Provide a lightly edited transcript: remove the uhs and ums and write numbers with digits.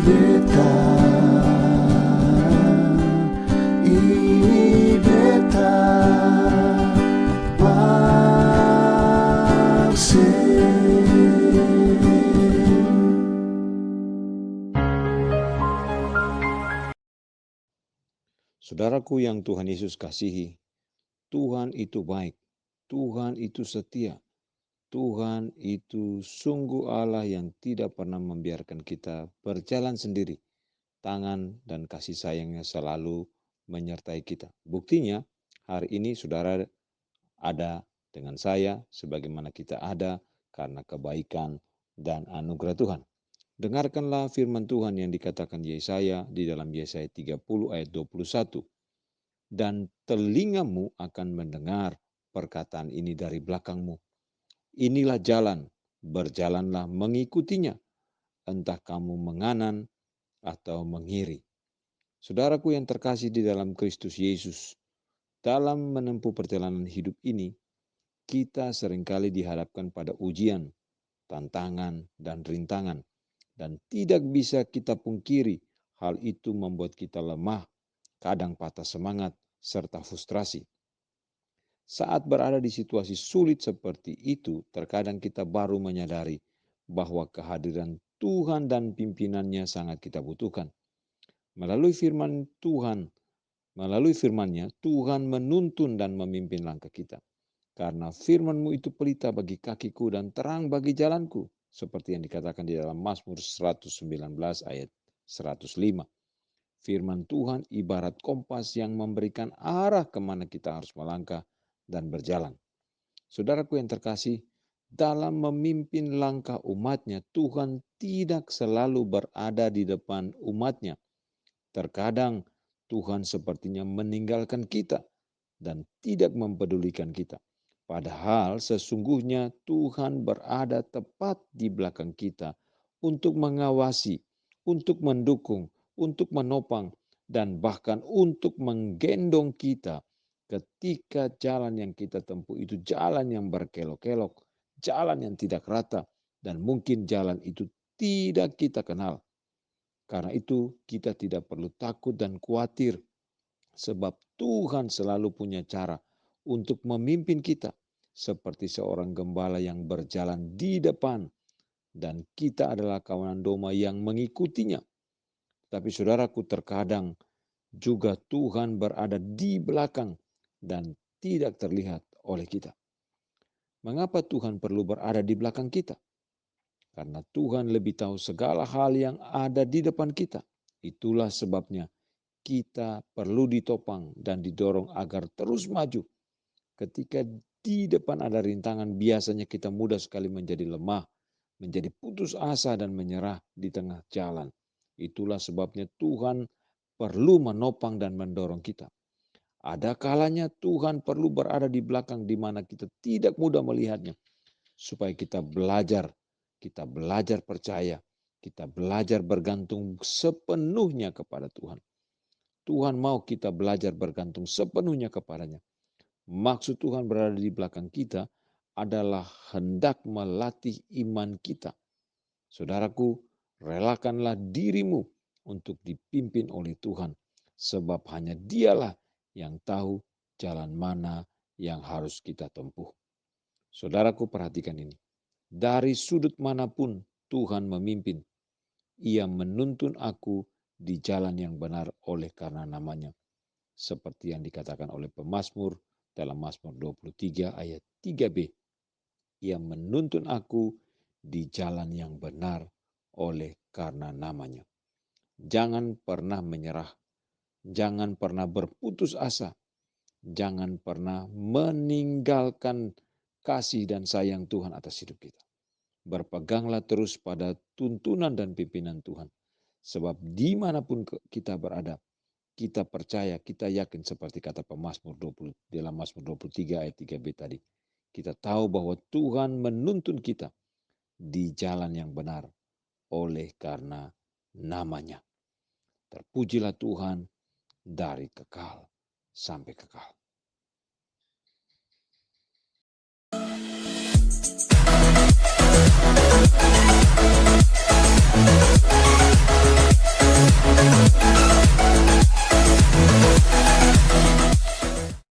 beta, ini beta vaksin. Saudaraku yang Tuhan Yesus kasihi, Tuhan itu baik, Tuhan itu setia, Tuhan itu sungguh Allah yang tidak pernah membiarkan kita berjalan sendiri. Tangan dan kasih sayangnya selalu menyertai kita. Buktinya, hari ini saudara ada dengan saya sebagaimana kita ada karena kebaikan dan anugerah Tuhan. Dengarkanlah firman Tuhan yang dikatakan Yesaya di dalam Yesaya 30 ayat 21. Dan telingamu akan mendengar perkataan ini dari belakangmu. Inilah jalan, berjalanlah mengikutinya, entah kamu menganan atau mengiri. Saudaraku yang terkasih di dalam Kristus Yesus, dalam menempuh perjalanan hidup ini, kita seringkali dihadapkan pada ujian, tantangan, dan rintangan. Dan tidak bisa kita pungkiri, hal itu membuat kita lemah, kadang patah semangat, serta frustrasi. Saat berada di situasi sulit seperti itu, terkadang kita baru menyadari bahwa kehadiran Tuhan dan pimpinannya sangat kita butuhkan. Melalui firman-Nya, Tuhan menuntun dan memimpin langkah kita. Karena firman-Mu itu pelita bagi kakiku dan terang bagi jalanku. Seperti yang dikatakan di dalam Mazmur 119 ayat 105. Firman Tuhan ibarat kompas yang memberikan arah kemana kita harus melangkah dan berjalan. Saudaraku yang terkasih, dalam memimpin langkah umat-Nya, Tuhan tidak selalu berada di depan umat-Nya. Terkadang Tuhan sepertinya meninggalkan kita dan tidak mempedulikan kita. Padahal sesungguhnya Tuhan berada tepat di belakang kita untuk mengawasi, untuk mendukung, untuk menopang, dan bahkan untuk menggendong kita ketika jalan yang kita tempuh itu jalan yang berkelok-kelok, jalan yang tidak rata, dan mungkin jalan itu tidak kita kenal. Karena itu kita tidak perlu takut dan khawatir, sebab Tuhan selalu punya cara untuk memimpin kita seperti seorang gembala yang berjalan di depan dan kita adalah kawanan domba yang mengikutinya. Tapi saudaraku, terkadang juga Tuhan berada di belakang dan tidak terlihat oleh kita. Mengapa Tuhan perlu berada di belakang kita? Karena Tuhan lebih tahu segala hal yang ada di depan kita. Itulah sebabnya kita perlu ditopang dan didorong agar terus maju. Ketika di depan ada rintangan, biasanya kita mudah sekali menjadi lemah, menjadi putus asa dan menyerah di tengah jalan. Itulah sebabnya Tuhan perlu menopang dan mendorong kita. Ada kalanya Tuhan perlu berada di belakang di mana kita tidak mudah melihatnya. Supaya kita belajar percaya, kita belajar bergantung sepenuhnya kepada Tuhan. Tuhan mau kita belajar bergantung sepenuhnya kepadanya. Maksud Tuhan berada di belakang kita adalah hendak melatih iman kita. Saudaraku, relakanlah dirimu untuk dipimpin oleh Tuhan, sebab hanya Dialah yang tahu jalan mana yang harus kita tempuh. Saudaraku, perhatikan ini. Dari sudut manapun Tuhan memimpin, Ia menuntun aku di jalan yang benar oleh karena namanya. Seperti yang dikatakan oleh pemazmur dalam Mazmur 23 ayat 3b. Ia menuntun aku di jalan yang benar oleh karena namanya. Jangan pernah menyerah. Jangan pernah berputus asa. Jangan pernah meninggalkan kasih dan sayang Tuhan atas hidup kita. Berpeganglah terus pada tuntunan dan pimpinan Tuhan. Sebab dimanapun kita berada, kita percaya, kita yakin seperti kata pemazmur 20 dalam Mazmur 23 ayat 3b tadi. Kita tahu bahwa Tuhan menuntun kita di jalan yang benar oleh karena namanya. Terpujilah Tuhan dari kekal sampai kekal.